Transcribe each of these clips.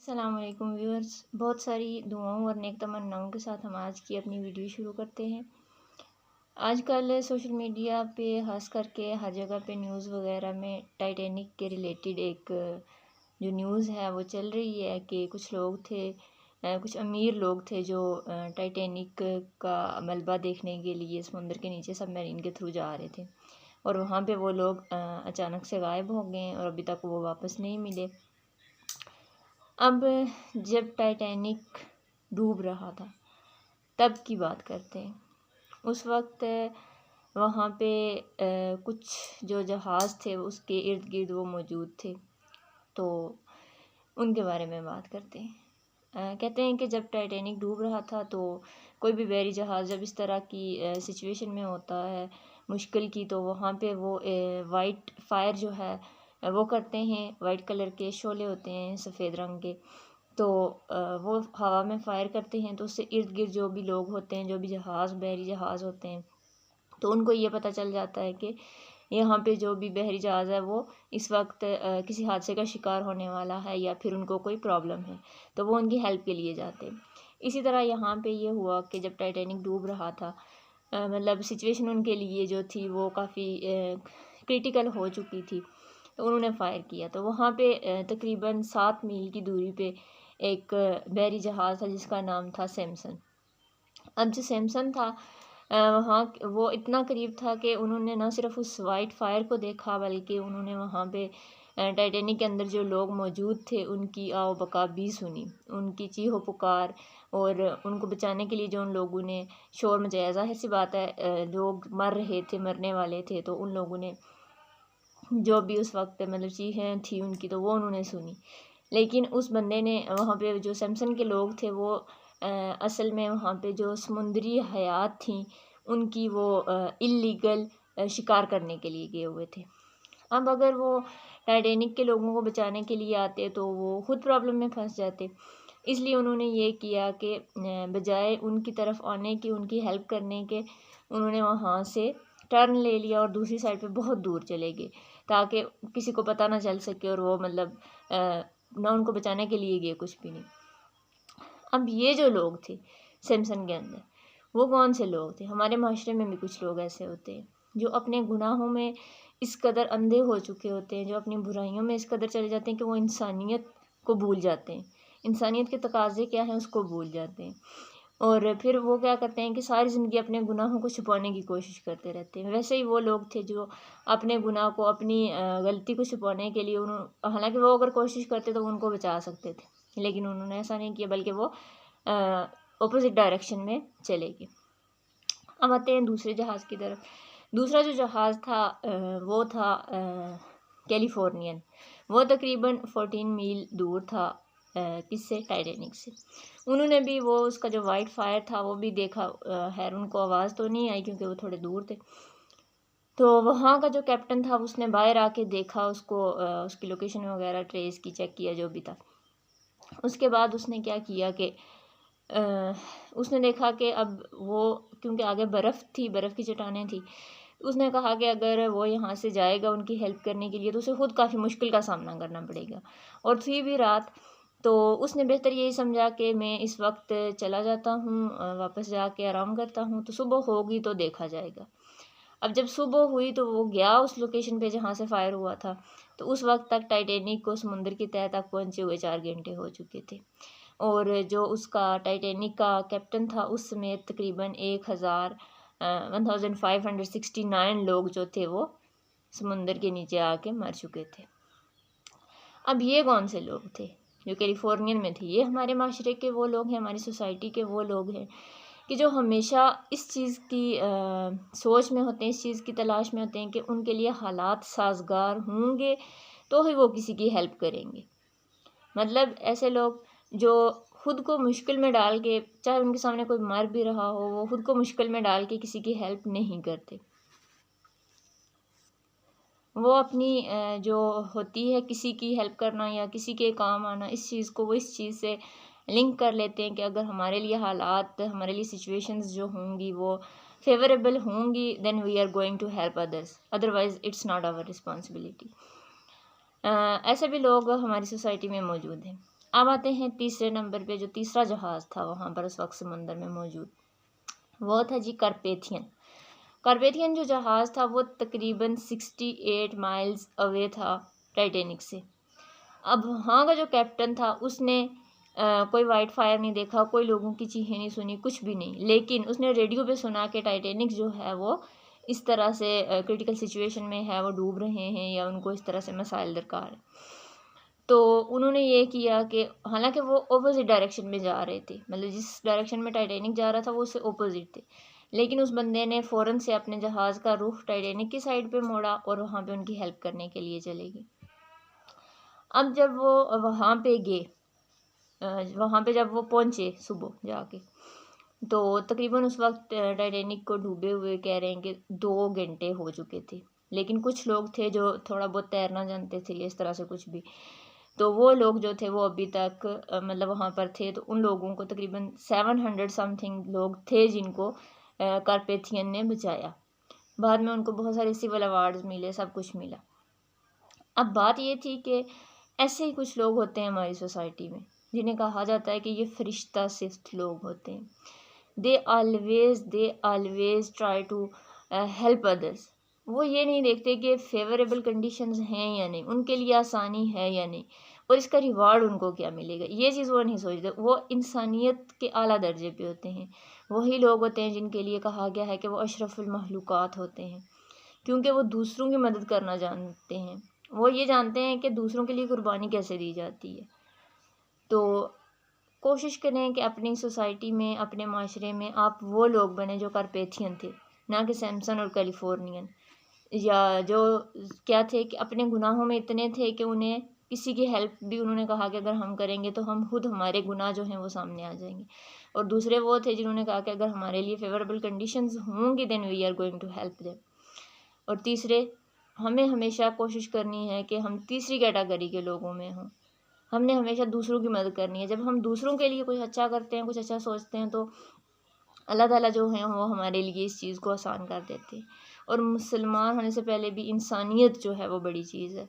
अस्सलाम वालेकुम व्यूअर्स। बहुत सारी दुआओं और नेक तमन्नाओं के साथ हम आज की अपनी वीडियो शुरू करते हैं। आजकल सोशल मीडिया पे ख़ास करके हर जगह पे न्यूज़ वगैरह में टाइटैनिक के रिलेटेड एक जो न्यूज़ है वो चल रही है कि कुछ लोग थे, कुछ अमीर लोग थे जो टाइटैनिक का मलबा देखने के लिए समुद्र के नीचे सबमरीन के थ्रू जा रहे थे और वहाँ पे वो लोग अचानक से गायब हो गए और अभी तक वो वापस नहीं मिले। अब जब टाइटैनिक डूब रहा था तब की बात करते हैं। उस वक्त वहाँ पे कुछ जो जहाज़ थे उसके इर्द गिर्द वो मौजूद थे, तो उनके बारे में बात करते हैं। कहते हैं कि जब टाइटैनिक डूब रहा था तो कोई भी बहरी जहाज़ जब इस तरह की सिचुएशन में होता है मुश्किल की, तो वहाँ पे वो वाइट फायर जो है वो करते हैं। वाइट कलर के शोले होते हैं सफ़ेद रंग के, तो वो हवा में फ़ायर करते हैं तो उससे इर्द गिर्द जो भी लोग होते हैं, जो भी जहाज़ बहरी जहाज़ होते हैं, तो उनको ये पता चल जाता है कि यहाँ पे जो भी बहरी जहाज़ है वो इस वक्त किसी हादसे का शिकार होने वाला है या फिर उनको कोई प्रॉब्लम है, तो वो उनकी हेल्प के लिए जाते हैं। इसी तरह यहाँ पे ये हुआ कि जब टाइटैनिक डूब रहा था, मतलब सिचुएशन उनके लिए जो थी वो काफ़ी क्रिटिकल हो चुकी थी, तो उन्होंने फ़ायर किया। तो वहाँ पे तकरीबन 7 मील की दूरी पे एक बहरी जहाज़ था जिसका नाम था सैमसन। अब जो सैमसन था वहाँ वो इतना करीब था कि उन्होंने ना सिर्फ उस वाइट फायर को देखा बल्कि उन्होंने वहाँ पे टाइटैनिक के अंदर जो लोग मौजूद थे उनकी आओ बका भी सुनी, उनकी चीहो पुकार और उनको बचाने के लिए जो उन लोगों ने शोर मचाया। ज़ाहिर सी बात है लोग मर रहे थे, मरने वाले थे, तो उन लोगों ने जो भी उस वक्त मतलब चीखें थी उनकी तो वो उन्होंने सुनी। लेकिन उस बंदे ने वहाँ पे जो सैमसन के लोग थे वो असल में वहाँ पे जो समुद्री हयात थी उनकी वो इल्लीगल शिकार करने के लिए गए हुए थे। अब अगर वो टाइटैनिक के लोगों को बचाने के लिए आते तो वो खुद प्रॉब्लम में फंस जाते, इसलिए उन्होंने ये किया कि बजाय उनकी तरफ आने की, उनकी हेल्प करने के, उन्होंने वहाँ से टर्न ले लिया और दूसरी साइड पे बहुत दूर चले गए ताकि किसी को पता ना चल सके और वो मतलब ना उनको बचाने के लिए गए कुछ भी नहीं। अब ये जो लोग थे सैमसन के अंदर, वो कौन से लोग थे? हमारे माशरे में भी कुछ लोग ऐसे होते हैं जो अपने गुनाहों में इस कदर अंधे हो चुके होते हैं, जो अपनी बुराइयों में इस कदर चले जाते हैं कि वो इंसानियत को भूल जाते हैं, इंसानियत के तकाज़े क्या हैं उसको भूल जाते हैं और फिर वो क्या करते हैं कि सारी ज़िंदगी अपने गुनाहों को छुपाने की कोशिश करते रहते हैं। वैसे ही वो लोग थे जो अपने गुनाह को, अपनी गलती को छुपाने के लिए हालांकि वो अगर कोशिश करते तो उनको बचा सकते थे, लेकिन उन्होंने ऐसा नहीं किया बल्कि वो ऑपोजिट डायरेक्शन में चले गए। अब आते हैं दूसरे जहाज़ की तरफ। दूसरा जो जहाज़ था वो था कैलिफोर्नियन। वो तकरीबन 14 मील दूर था किससे? टाइटैनिक से। उन्होंने भी वो उसका जो वाइट फायर था वो भी देखा, खैर उनको आवाज़ तो नहीं आई क्योंकि वो थोड़े दूर थे। तो वहाँ का जो कैप्टन था उसने बाहर आके देखा उसको, उसकी लोकेशन वगैरह ट्रेस की, चेक किया जो भी था। उसके बाद उसने क्या किया कि उसने देखा कि अब वो, क्योंकि आगे बर्फ़ थी, बर्फ़ की चट्टानें थी, उसने कहा कि अगर वो यहाँ से जाएगा उनकी हेल्प करने के लिए तो उसे खुद काफ़ी मुश्किल का सामना करना पड़ेगा और थी भी रात। तो उसने बेहतर यही समझा कि मैं इस वक्त चला जाता हूँ, वापस जाके आराम करता हूँ, तो सुबह होगी तो देखा जाएगा। अब जब सुबह हुई तो वो गया उस लोकेशन पे जहाँ से फ़ायर हुआ था, तो उस वक्त तक टाइटैनिक को समुद्र की तह तक पहुँचे हुए 4 घंटे हो चुके थे और जो उसका टाइटैनिक का कैप्टन था उस समेत तकरीबन 1569 लोग जो थे वो समुद्र के नीचे आके मर चुके थे। अब ये कौन से लोग थे जो कैलिफोर्नियन में थे? ये हमारे माशरे के वो लोग हैं, हमारी सोसाइटी के वो लोग हैं कि जो हमेशा इस चीज़ की सोच में होते हैं, इस चीज़ की तलाश में होते हैं कि उनके लिए हालात साजगार होंगे तो ही वो किसी की हेल्प करेंगे। मतलब ऐसे लोग जो खुद को मुश्किल में डाल के, चाहे उनके सामने कोई मर भी रहा हो, वो खुद को मुश्किल में डाल के किसी की हेल्प नहीं करते। वो अपनी जो होती है किसी की हेल्प करना या किसी के काम आना, इस चीज़ को वो इस चीज़ से लिंक कर लेते हैं कि अगर हमारे लिए हालात, हमारे लिए सिचुएशंस जो होंगी वो फेवरेबल होंगी, then we are going to help others, otherwise it's not our responsibility. ऐसे भी लोग हमारी सोसाइटी में मौजूद हैं। अब आते हैं तीसरे नंबर पे, जो तीसरा जहाज़ था वहाँ पर उस वक्त समंदर में मौजूद, वो था जी कार्पेथियन। कार्पेथियन जो जहाज़ था वो तकरीबन 68 माइल्स अवे था टाइटैनिक से। अब वहाँ का जो कैप्टन था उसने कोई वाइट फायर नहीं देखा, कोई लोगों की चीखें नहीं सुनी, कुछ भी नहीं, लेकिन उसने रेडियो पे सुना कि टाइटैनिक जो है वो इस तरह से क्रिटिकल सिचुएशन में है, वो डूब रहे हैं या उनको इस तरह से मसाइल दरकार है। तो उन्होंने ये किया कि हालांकि वो ऑपोजिट डायरेक्शन में जा रहे थे, मतलब जिस डायरेक्शन में टाइटैनिक जा रहा था वो उससे ऑपोजिट थे, लेकिन उस बंदे ने फ़ौरन से अपने जहाज़ का रुख टाइटैनिक की साइड पे मोड़ा और वहाँ पे उनकी हेल्प करने के लिए चले गए। अब जब वो वहाँ पे गए, वहाँ पे जब वो पहुँचे सुबह जाके, तो तकरीबन उस वक्त टाइटैनिक को डूबे हुए कह रहे हैं कि 2 घंटे हो चुके थे, लेकिन कुछ लोग थे जो थोड़ा बहुत तैरना जानते थे या इस तरह से कुछ भी, तो वो लोग जो थे वो अभी तक मतलब वहाँ पर थे, तो उन लोगों को तकरीबन 700 समथिंग लोग थे जिनको कार्पेथियन ने बचाया। बाद में उनको बहुत सारे सिविल अवार्ड्स मिले, सब कुछ मिला। अब बात ये थी कि ऐसे ही कुछ लोग होते हैं हमारी सोसाइटी में जिन्हें कहा जाता है कि ये फरिश्ता सिफ्त लोग होते हैं। They always try to help others. वो ये नहीं देखते कि फेवरेबल कंडीशंस हैं या नहीं, उनके लिए आसानी है या नहीं, और इसका रिवार्ड उनको क्या मिलेगा, ये चीज़ वो नहीं सोचते। वो इंसानियत के आला दर्जे पे होते हैं। वही लोग होते हैं जिनके लिए कहा गया है कि वो अशरफुल महलूकात होते हैं, क्योंकि वो दूसरों की मदद करना जानते हैं। वो ये जानते हैं कि दूसरों के लिए कुर्बानी कैसे दी जाती है। तो कोशिश करें कि अपनी सोसाइटी में, अपने माशरे में आप वो लोग बने जो कार्पेथियन थे, ना कि सैमसन और कैलिफोर्नियन, या जो क्या थे कि अपने गुनाहों में इतने थे कि उन्हें किसी की हेल्प भी उन्होंने कहा कि अगर हम करेंगे तो हम खुद हमारे गुनाह जो हैं वो सामने आ जाएंगे। और दूसरे वो थे जिन्होंने कहा कि अगर हमारे लिए फेवरेबल कंडीशंस होंगी then we are going to help them. और तीसरे, हमें हमेशा कोशिश करनी है कि हम तीसरी कैटेगरी के लोगों में हों। हमने हमेशा दूसरों की मदद करनी है। जब हम दूसरों के लिए कुछ अच्छा करते हैं, कुछ अच्छा सोचते हैं, तो अल्लाह ताला जो है वो हमारे लिए इस चीज़ को आसान कर देते हैं। और मुसलमान होने से पहले भी इंसानियत जो है वो बड़ी चीज़ है।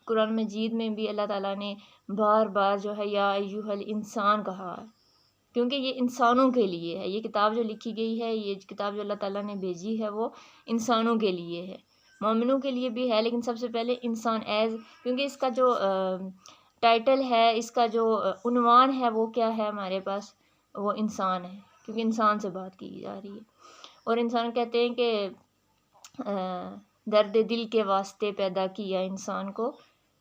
कुरान मजीद में भी अल्लाह ताला ने बार बार जो है या अय्युहल इंसान कहा है, क्योंकि ये इंसानों के लिए है। ये किताब जो लिखी गई है, ये किताब जो अल्लाह ताला ने भेजी है, वो इंसानों के लिए है, मोमिनों के लिए भी है, लेकिन सबसे पहले इंसान एज, क्योंकि इसका जो टाइटल है, इसका जो उन्वान है वो क्या है हमारे पास, वो इंसान है, क्योंकि इंसान से बात की जा रही है। और इंसान कहते हैं कि दर्द दिल के वास्ते पैदा किया इंसान को,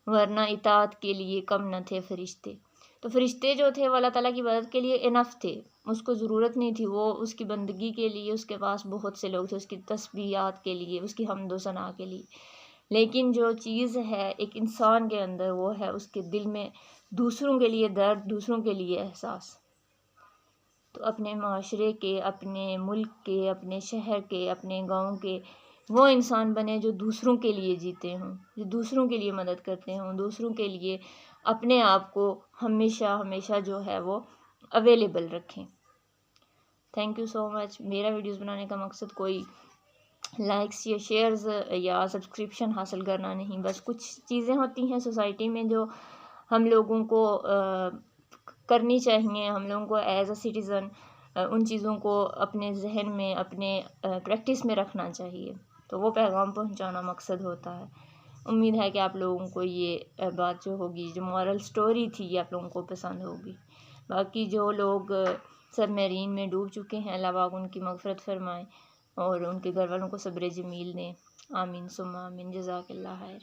वरना इताअत के लिए कम न थे फरिश्ते। तो फरिश्ते जो थे वो अल्लाह ताला की मदद के लिए इनफ थे, उसको ज़रूरत नहीं थी। वो उसकी बंदगी के लिए उसके पास बहुत से लोग थे, उसकी तस्बीहात के लिए, उसकी हम्द व सना के लिए। लेकिन जो चीज़ है एक इंसान के अंदर, वो है उसके दिल में दूसरों के लिए दर्द, दूसरों के लिए एहसास। तो अपने माशरे के, अपने मुल्क के, अपने शहर के, अपने गाँव के वो इंसान बने जो दूसरों के लिए जीते हों, जो दूसरों के लिए मदद करते हों, दूसरों के लिए अपने आप को हमेशा हमेशा जो है वो अवेलेबल रखें। Thank you so much. मेरा वीडियोस बनाने का मकसद कोई लाइक्स या शेयर्स या सब्सक्रिप्शन हासिल करना नहीं, बस कुछ चीज़ें होती हैं सोसाइटी में जो हम लोगों को करनी चाहिए, हम लोगों को एज अ सिटीज़न उन चीज़ों को अपने जहन में, अपने प्रैक्टिस में रखना चाहिए। तो वो पैगाम पहुंचाना मकसद होता है। उम्मीद है कि आप लोगों को ये बात जो होगी, जो मॉरल स्टोरी थी, ये आप लोगों को पसंद होगी। बाकी जो लोग सबमरीन में डूब चुके हैं, अल्लाह पाक उनकी मग़फ़िरत फरमाए और उनके घर वालों को सब्र जमील दें। आमीन सुम्मा आमीन। जज़ाकल्लाह खैर।